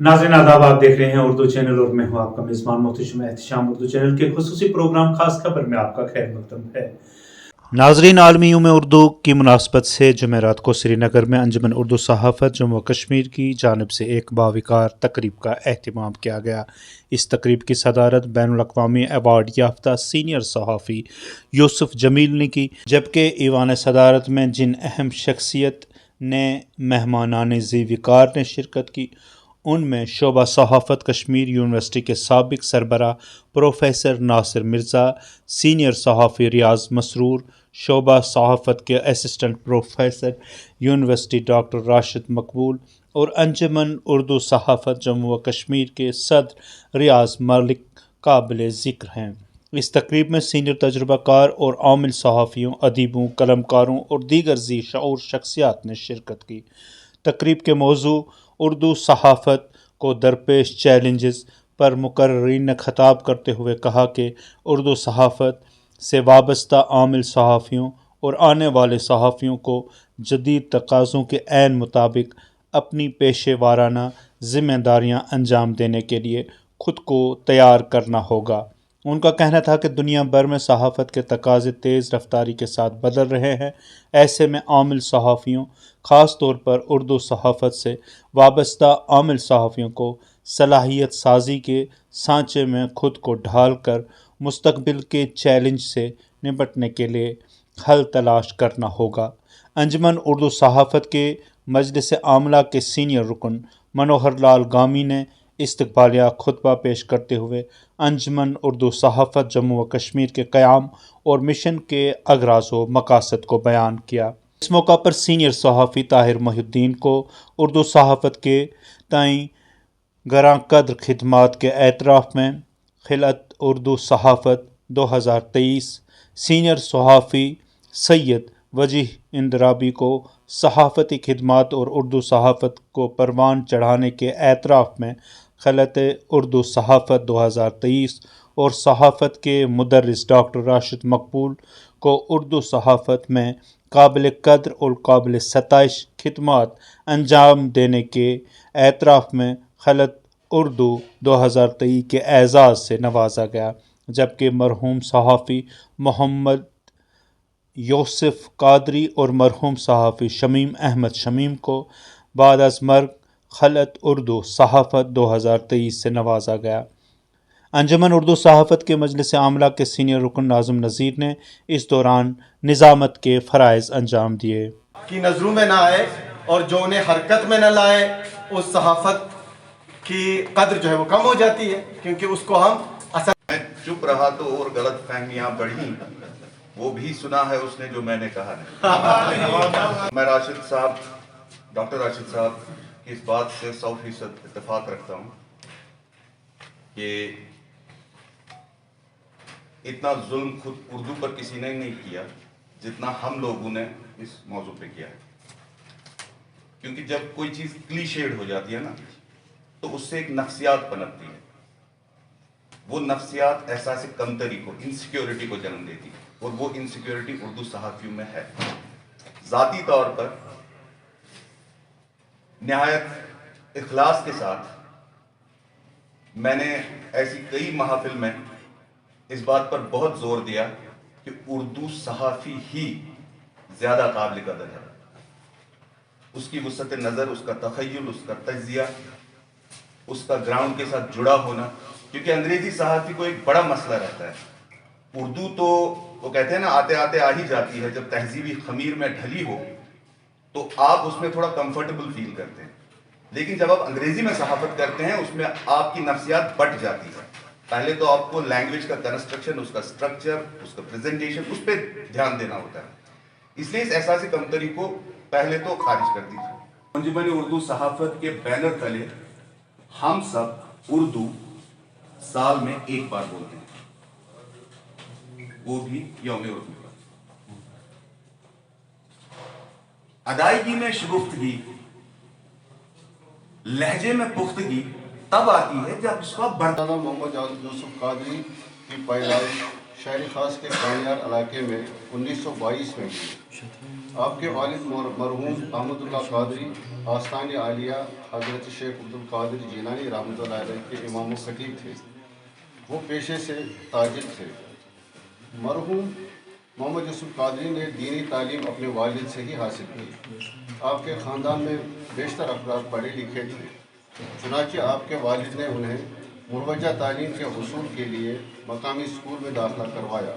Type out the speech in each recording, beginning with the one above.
नाज़रीन आदाब, आप देख रहे हैं उर्दू चैनल और मैं हूं आपका मेज़बान मोहतशम एहतशाम। उर्दू चैनल के खुसूसी प्रोग्राम खास खबर में आपका खैर मकदम है। नाज़रीन, आलमी यौम उर्दू की मुनासबत से जुमेरात को श्रीनगर में अंजुमन उर्दू सहाफ़त जम्मू व कश्मीर की जानिब से एक बाविकार तकरीब का एहतमाम किया गया। इस तकरीब की सदारत बैनुल-अक़वामी अवार्ड याफ्ता सीनियर सहाफ़ी यूसुफ जमील ने की, जबकि ईवान सदारत में जिन अहम शख्सियत ने मेहमानान ज़ी विकार ने शिरकत की उनमें शोबा सहाफ़त कश्मीर यूनिवर्सिटी के साबिक़ सरबराह प्रोफेसर नासिर मिर्ज़ा, सीनियर सहाफ़ी रियाज़ मसरूर, शोबा सहाफ़त के assistant professor university doctor Rashid मकबूल और अंजुमन उर्दू सहाफ़त जम्मू व कश्मीर के सदर रियाज़ मलिक काबिल ज़िक्र हैं। इस तकरीब में सीनियर तजुर्बाकार और आमिल सहाफ़ियों, अदीबों, कलमकारों और दीगर ज़ी शऊर शख्सियात ने शिरकत की। तकरीब के मौजू उर्दू सहाफ़त को दरपेश चैलेंजेस पर मुकर्रिरीन ने खिताब करते हुए कहा कि उर्दू सहाफ़त से वाबस्ता आमिल सहाफ़ियों और आने वाले सहाफ़ियों को जदीद तकाज़ों के ऐन मुताबिक अपनी पेशे वाराना ज़िम्मेदारियाँ अंजाम देने के लिए ख़ुद को तैयार करना होगा। उनका कहना था कि दुनिया भर में सहाफ़त के तकाज़े तेज़ रफ्तारी के साथ बदल रहे हैं। ऐसे में आमिल सहाफ़ियों, ख़ास तौर पर उर्दू सहाफ़त से वाबस्ता आमिल सहाफ़ियों को सलाहियत साज़ी के सांचे में ख़ुद को ढाल कर मुस्तक़बिल के चैलेंज से निपटने के लिए हल तलाश करना होगा। अंजुमन उर्दू सहाफ़त के मजलिस आमला के सीनियर रुकन मनोहर लाल गामी ने इस्तक़बालिया खुतबा पेश करते हुए अंजुमन उर्दू सहाफ़त जम्मू व कश्मीर के क़याम और मिशन के अगराज़ व मकासद को बयान किया। इस मौका पर सीनियर सहाफ़ी ताहिर मोहिउद्दीन को उर्दू सहाफ़त के ताईं गरां कद्र खिदमात के एतराफ़ में खिलअत उर्दू सहाफ़त 2023, सीनियर सहाफ़ी सैयद वजीह इंदराबी को सहाफ़ती खिदमात और उर्दू सहाफ़त को परवान चढ़ाने के एतराफ़ में खिलअत उर्दू सहाफ़त 2023 और सहाफ़त के मुदर्रिस डॉक्टर राशिद मकबूल को उर्दू सहाफ़त में काबिल कद्र और काबिल सताइश खिदमात अंजाम देने के एतराफ़ में खिलअत उर्दू 2023 के एज़ाज़ से नवाजा गया, जबकि मरहूम सहाफ़ी मोहम्मद यूसुफ कादरी और मरहूम सहाफ़ी शमीम अहमद शमीम को बाद अज़ मर्ग खिलअत उर्दू सहाफ़त 2023 से नवाजा गया। अंजुमन उर्दू सहाफ़त के मजलिस आमला के सीनियर रुकन नाज़िम नज़ीर ने इस दौरान निज़ामत के फ़राइज़ अंजाम दिए। की नज़रों में ना आए और जो उन्हें हरकत में न लाए, उस सहाफ़त की कद्र जो है वो कम हो जाती है, क्योंकि उसको हम मैं चुप रहा तो और गलत फहमियाँ बढ़ी, वो भी सुना है उसने जो मैंने कहा नहीं। मैं राशिद साहब, डॉक्टर राशिद साहब की इस बात से 100% इत्तेफाक रखता हूँ कि इतना जुल्म खुद उर्दू पर किसी ने नहीं किया जितना हम लोगों ने इस मौजू पे किया है। क्योंकि जब कोई चीज़ क्लीशेड हो जाती है ना, तो उससे एक नफ्सियात पनपती है। वो नफ्सियात एहसास कमतरी को, इनसिक्योरिटी को जन्म देती है, और वो इनसिक्योरिटी उर्दू सहाफ़ियों में है। ज़ाती तौर पर निहायत इखलास के साथ मैंने ऐसी कई महफिल में इस बात पर बहुत जोर दिया कि उर्दू सहाफ़ी ही ज़्यादा काबिल कदर है। उसकी वसअत नज़र, उसका तख़य्युल, उसका तज्ज़िया, उसका ग्राउंड के साथ जुड़ा होना। क्योंकि अंग्रेज़ी सहाफ़ी को एक बड़ा मसला रहता है। उर्दू तो वो कहते हैं ना, आते आते आ ही जाती है। जब तहज़ीबी ख़मीर में ढली हो तो आप उसमें थोड़ा कंफर्टेबल फील करते हैं, लेकिन जब आप अंग्रेज़ी में सहाफ़त करते हैं उसमें आपकी नफ्सियात बट जाती है। पहले तो आपको लैंग्वेज का कंस्ट्रक्शन, उसका स्ट्रक्चर, उसका प्रेजेंटेशन, उस पर ध्यान देना होता है। इसलिए इस एहसास कमतरी को पहले तो खारिज कर दीजिए। अंजुमन उर्दू सहाफ़त के बैनर तले हम सब उर्दू साल में एक बार बोलते हैं, वो भी यौम उर्दू पर। अदायगी में शगुफ्तगी, लहजे में पुख्तगी तब आती है जब इसका मोहम्मद यूसुफ कादरी की पैदाइश شہری خاص کے کانیار علاقے میں 1922 میں ہوئی۔ آپ کے والد مرحوم احمد اللہ قادری آستان عالیہ حضرت شیخ عبد القادر جیلانی رحمۃ اللہ علیہ کے امام و خطیب تھے۔ وہ پیشے سے تاجر تھے۔ مرحوم محمد یوسف قادری نے دینی تعلیم اپنے والد سے ہی حاصل کی۔ آپ کے خاندان میں بیشتر افراد پڑھے لکھے تھے، چنانچہ آپ کے والد نے انہیں مروجہ تعلیم کے حصول کے لیے مقامی اسکول میں داخلہ کروایا۔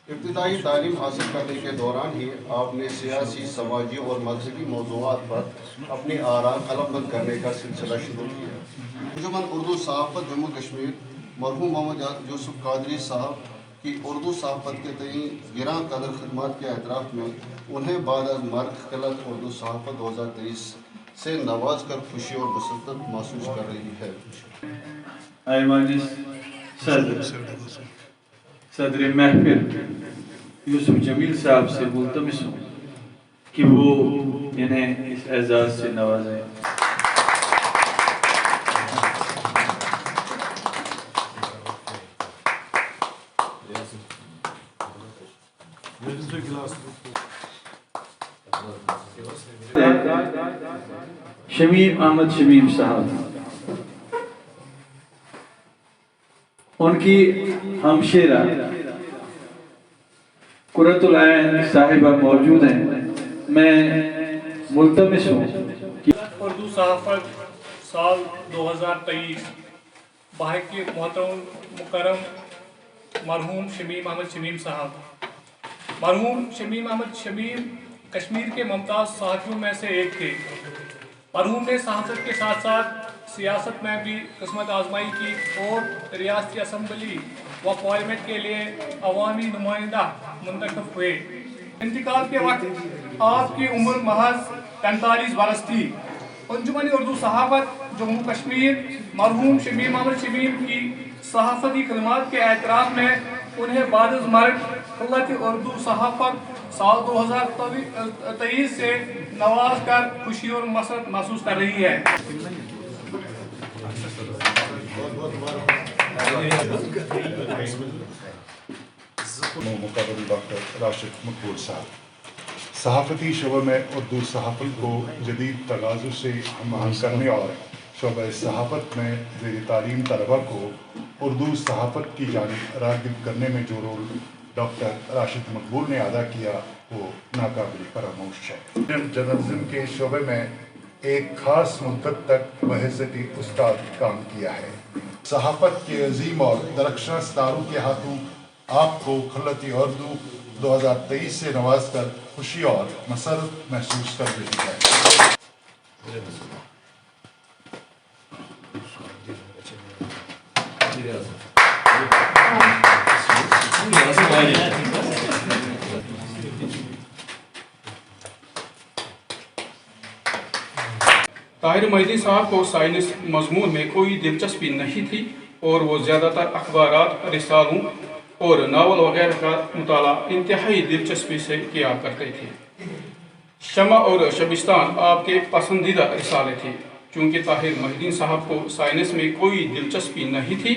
ابتدائی تعلیم حاصل کرنے کے دوران ہی آپ نے سیاسی، سماجی اور مذہبی موضوعات پر اپنی آراء قلم بند کرنے کا سلسلہ شروع کیا۔ انجمن اردو صحافت جموں کشمیر مرحوم محمد یوسف قادری صاحب کی اردو صحافت کے تئیں گراں قدر خدمات کے اعتراف میں انہیں بعد از مرگ خلعت اردو صحافت 2023 سے نواز کر خوشی اور مسرت محسوس کر رہی ہے۔ ایوان صدر محفل یوسف جمیل صاحب سے ملتمس ہوں کہ وہ انہیں اس اعزاز سے نوازیں۔ شمیم احمد شمیم صاحب، ان کی ہمشیرہ قرۃ العین صاحبہ موجود ہیں۔ میں ملتمس ہوں کہ اردو صحافت سال 2023 بحق محترم مکرم مرحوم شمیم احمد شمیم صاحب۔ مرحوم شمیم احمد شمیم کشمیر کے ممتاز صحافیوں میں سے ایک تھے۔ مرحوم نے صحافت کے ساتھ ساتھ سیاست میں بھی قسمت آزمائی کی اور ریاستی اسمبلی و پارلیمنٹ کے لیے عوامی نمائندہ منتخب ہوئے۔ انتقال کے وقت آپ کی عمر محض 45 برس تھی۔ انجمن اردو صحافت جموں کشمیر مرحوم شمیم احمد شمیم کی صحافتی خدمات کے اعتراف میں انہیں بعد از مرگ خلعت اردو صحافت سال 2023 سے نواز کر خوشی اور مسرت محسوس کر رہی ہے۔ مقرر ڈاکٹر راشد مقبول صاحب، صحافتی شعبے میں اردو صحافت کو جدید تقاضوں سے ہم آہنگ کرنے اور شعبہ صحافت میں زیر تعلیم طلبہ کو اردو صحافت کی جانب راغب کرنے میں جو رول ڈاکٹر راشد مقبول نے ادا کیا وہ ناقابل فراموش ہے۔ جرنلزم کے شعبے میں ایک خاص مدت تک بحیثیت استاد کام کیا ہے۔ صحافت کے عظیم اور درخشاں ستاروں کے ہاتھوں آپ کو خلعت اردو 2023 سے نواز کر خوشی اور مسرت محسوس کر رہی ہے۔ طاہر مہدی صاحب کو سائنس مضمون میں کوئی دلچسپی نہیں تھی اور وہ زیادہ تر اخبارات، رسالوں اور ناول وغیرہ کا مطالعہ انتہائی دلچسپی سے کیا کرتے تھے۔ شمع اور شبستان آپ کے پسندیدہ رسالے تھے۔ چونکہ طاہر مہدی صاحب کو سائنس میں کوئی دلچسپی نہیں تھی،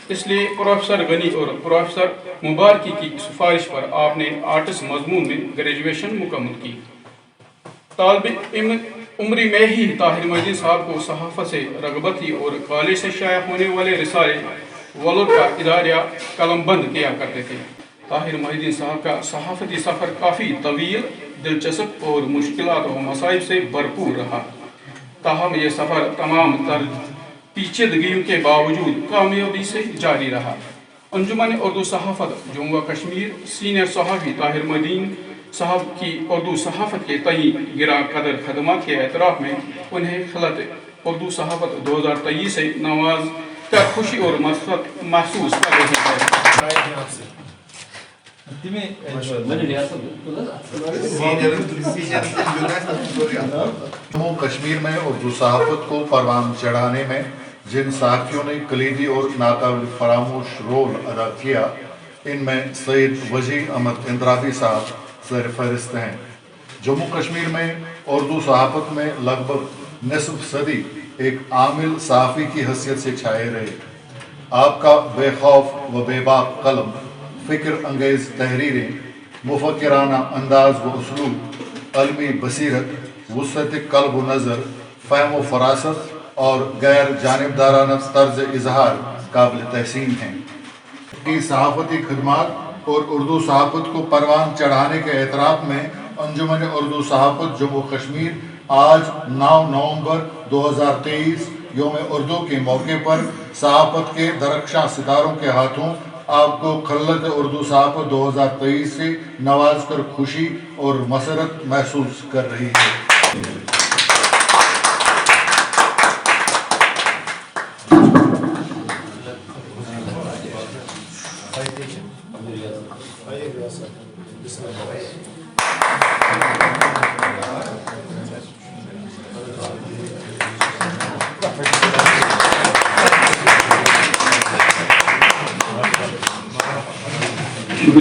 اس لیے پروفیسر غنی اور پروفیسر مبارکی کی سفارش پر آپ نے آرٹس مضمون میں گریجویشن مکمل کی۔ طالب عمری میں ہی طاہر مہدی صاحب کو صحافت سے رغبت تھی اور کالج سے شائع ہونے والے رسالے ولد کا اداریہ قلم بند کیا کرتے تھے۔ طاہر مہدی صاحب کا صحافتی سفر کافی طویل، دلچسپ اور مشکلات و مصائب سے بھرپور رہا، تاہم یہ سفر تمام تر پیچیدگیوں کے باوجود کامیابی سے جاری رہا۔ انجمن اردو صحافت جموں و کشمیر سینئر صحافی طاہر مہدی صاحب کی اردو صحافت کے تئیں گراں قدر خدمات کے اعتراف میں انہیں خلعت اردو صحافت 2023 سے نواز کر خوشی اور مسرت محسوس کر رہے ہیں۔ جموں کشمیر میں اردو صحافت کو پروان چڑھانے میں جن صحافیوں نے کلیدی اور ناقابل فراموش رول ادا کیا، ان میں سید وجی احمد اندرابی صاحب زیر فہرست ہیں۔ جموں کشمیر میں اردو صحافت میں لگ بھگ نصف صدی ایک عامل صحافی کی حیثیت سے چھائے رہے۔ آپ کا بے خوف و بے باک قلم फ़िक्र अंगेज़ तहरीरें, मुफ़क्किराना अंदाज़ व उसलूब, अलमी बसीरत, वुसअत क़ल्ब व नज़र, फ़हम व फ़रासत और गैर जानिबदाराना तर्ज़ इज़हार काबिल तहसीन हैं। की सहाफ़ती खिदमात और उर्दू सहाफ़त को परवान चढ़ाने के एतराफ़ में अंजुमन उर्दू सहाफ़त जम्मू कश्मीर आज 9 नवंबर 2023 योम उर्दू के मौके पर सहाफ़त के दरख्शां सितारों के हाथों आपको खल्लत उर्दू सहाफ़त 2023 से नवाज कर खुशी और मसरत महसूस कर रही है।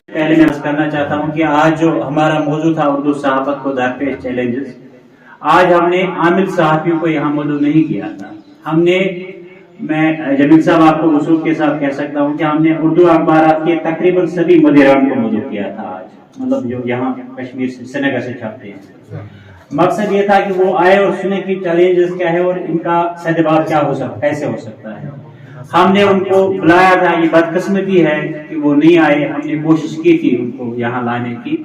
पहले मैं करना चाहता हूं कि आज जो हमारा मौजू था उर्दू सहाफ़त को दरपेश चैलेंजेस, आज हमने आमिल सहाफ़ियों को यहाँ मौजू नहीं किया था। मैं जमील साहब आपको वसूल के साथ कह सकता हूँ कि हमने उर्दू अखबार के तकरीबन सभी मुदीरान को मौजू किया था आज, मतलब जो यहाँ कश्मीर से श्रीनगर से छपते हैं। मकसद ये था कि वो आए और सुने कि चैलेंजेस क्या है और इनका सद्भाव क्या हो सकता, कैसे हो सकता है। हमने उनको बुलाया था, ये बदकिस्मती है कि वो नहीं आए। हमने कोशिश की थी उनको यहाँ लाने की,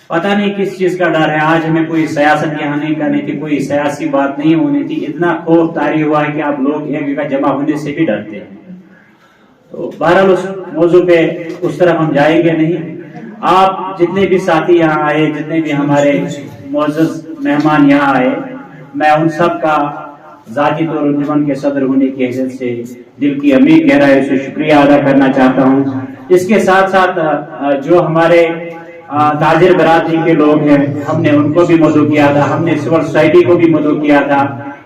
पता नहीं किस चीज का डर है। आज हमें कोई सियासत यहाँ नहीं करनी थी, कोई सियासी बात नहीं होनी थी। इतना खौफ तारी हुआ है कि आप लोग एक जगह जमा होने से भी डरते हैं। तो बहरहाल उस मौजू पे उस तरफ हम जाएंगे नहीं। आप जितने भी साथी यहाँ आए, जितने भी हमारे मोअज़्ज़ज़ मेहमान यहाँ आए, मैं उन सब का ज़ाती तौर अंजुमन के सदर होने की हैसियत से दिल की अमीर गहराई से शुक्रिया अदा करना चाहता हूँ। इसके साथ साथ जो हमारे ताजिर बरादरी के लोग हैं, हमने उनको भी मदऊ किया था, हमने सिविल सोसाइटी को भी मदऊ किया था,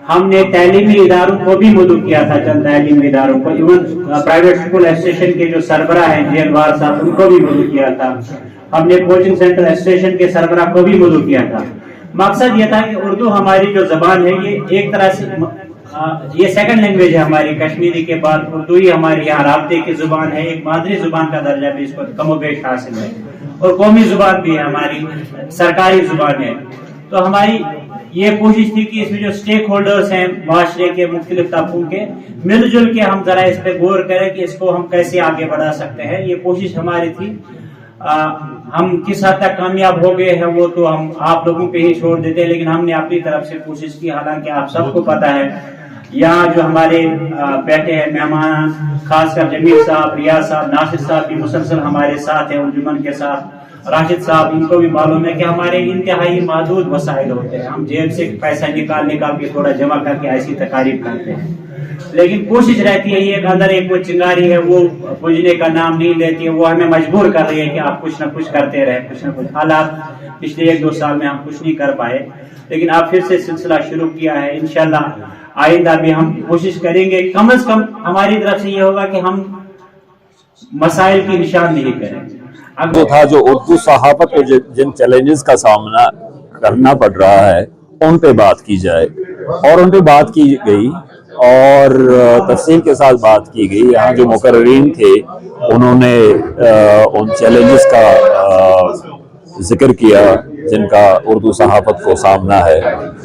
हमने तैलीमी इदारों को भी मदऊ किया था, चंद तैलीमी इदारों को, इवन प्राइवेट स्कूल एसोसिएशन के जो सरबराह हैं जेलवार साहब, उनको भी मदऊ किया था। हमने कोचिंग सेंटर एसोसिएशन के सरबराह को भी मदऊ किया था। मकसद ये था कि उर्दू हमारी जो जबान है ये एक तरह से ये सेकंड लैंग्वेज है हमारी, कश्मीरी के बाद उर्दू ही हमारी यहाँ राब्ते की जुबान है। एक मादरी जुबान का दर्जा भी इसको कमोबेश हासिल है और कौमी जुबान भी है, हमारी सरकारी जुबान है। तो हमारी ये कोशिश थी कि इसमें जो स्टेक होल्डर्स हैं माशरे के मुख्तलिफ तबकों के, मिलजुल के हम जरा इस पे गौर करें कि इसको हम कैसे आगे बढ़ा सकते हैं। ये कोशिश हमारी थी। हम किस हद तक कामयाब हो गए हैं वो तो हम आप लोगों पे ही छोड़ देते हैं, लेकिन हमने अपनी तरफ से कोशिश की। हालांकि आप सबको पता है यहाँ जो हमारे बैठे हैं मेहमान, खासकर जमील साहब, रियाज साहब, नासिर साहब भी मुसलसल हमारे साथ हैं अंजुमन के साथ, राशिद साहब, इनको भी मालूम है कि हमारे इंतहाई महदूद वसाइल होते हैं। हम जेब से पैसा निकाल के थोड़ा जमा करके ऐसी तकारीफ करते हैं, लेकिन कोशिश रहती है ये अंदर एक वो चिंगारी है वो बुझने का नाम नहीं लेती है। वो हमें मजबूर कर रही है कि आप कुछ ना कुछ करते रहे, कुछ ना कुछ। हालात पिछले 1-2 साल में हम कुछ नहीं कर पाए, लेकिन अब फिर से सिलसिला शुरू किया है। इंशाल्लाह आइंदा भी हम कोशिश करेंगे। कम से कम हमारी तरफ से ये होगा कि हम मसाइल की निशान नहीं करें। जो था जो उर्दू सहाफ़त को जिन चैलेंजेस का सामना करना पड़ रहा है उन पे बात की जाए, और उन पे बात की गई और तफसील के साथ बात की गई। यहाँ जो मुकर्रीन थे उन्होंने उन चैलेंजेस का जिक्र किया जिनका उर्दू सहाफ़त को सामना है,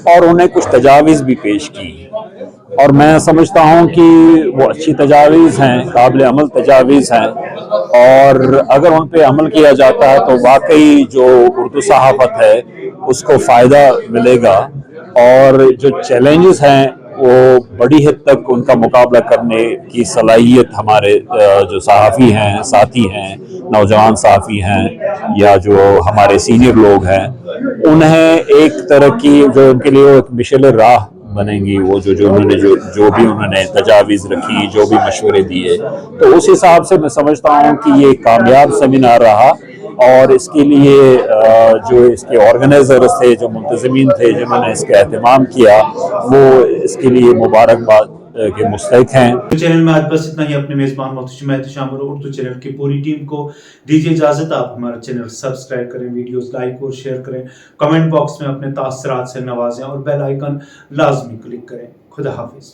और उन्हें कुछ तजावीज़ भी पेश की। और मैं समझता हूँ कि वो अच्छी तजावीज़ हैं, काबिल अमल तजावीज़ हैं, और अगर उन पे अमल किया जाता है तो वाकई जो उर्दू सहाफ़त है उसको फ़ायदा मिलेगा, और जो चैलेंजेस हैं वो बड़ी हद तक उनका मुकाबला करने की सलाहियत हमारे जो सहाफ़ी हैं, साथी हैं, नौजवान सहाफ़ी हैं या जो हमारे सीनियर लोग हैं, उन्हें एक तरह की जो उनके लिए एक मिशल राह बनेंगी। वो जो उन्होंने जो भी उन्होंने तजावीज़ रखी, जो भी मशवरे दिए, तो उस हिसाब से मैं समझता हूँ कि ये कामयाब सेमिनार रहा। और इसके लिए जो इसके ऑर्गेनाइजर्स थे, जो मुंतज़मीन थे, जिन्होंने इसका एहतमाम किया, वो इसके लिए मुबारकबाद के मुस्तहिक हैं। चैनल में आज बस इतना ही। अपने मेज़बान मोहतशिम एहतिशाम और उर्दू चैनल की पूरी टीम को दीजिए इजाज़त। आप हमारा चैनल सब्सक्राइब करें, वीडियोस लाइक और शेयर करें, कमेंट बॉक्स में अपने तासरात से नवाजें और बेल आइकन लाजमी क्लिक करें। खुदा हाफिज़।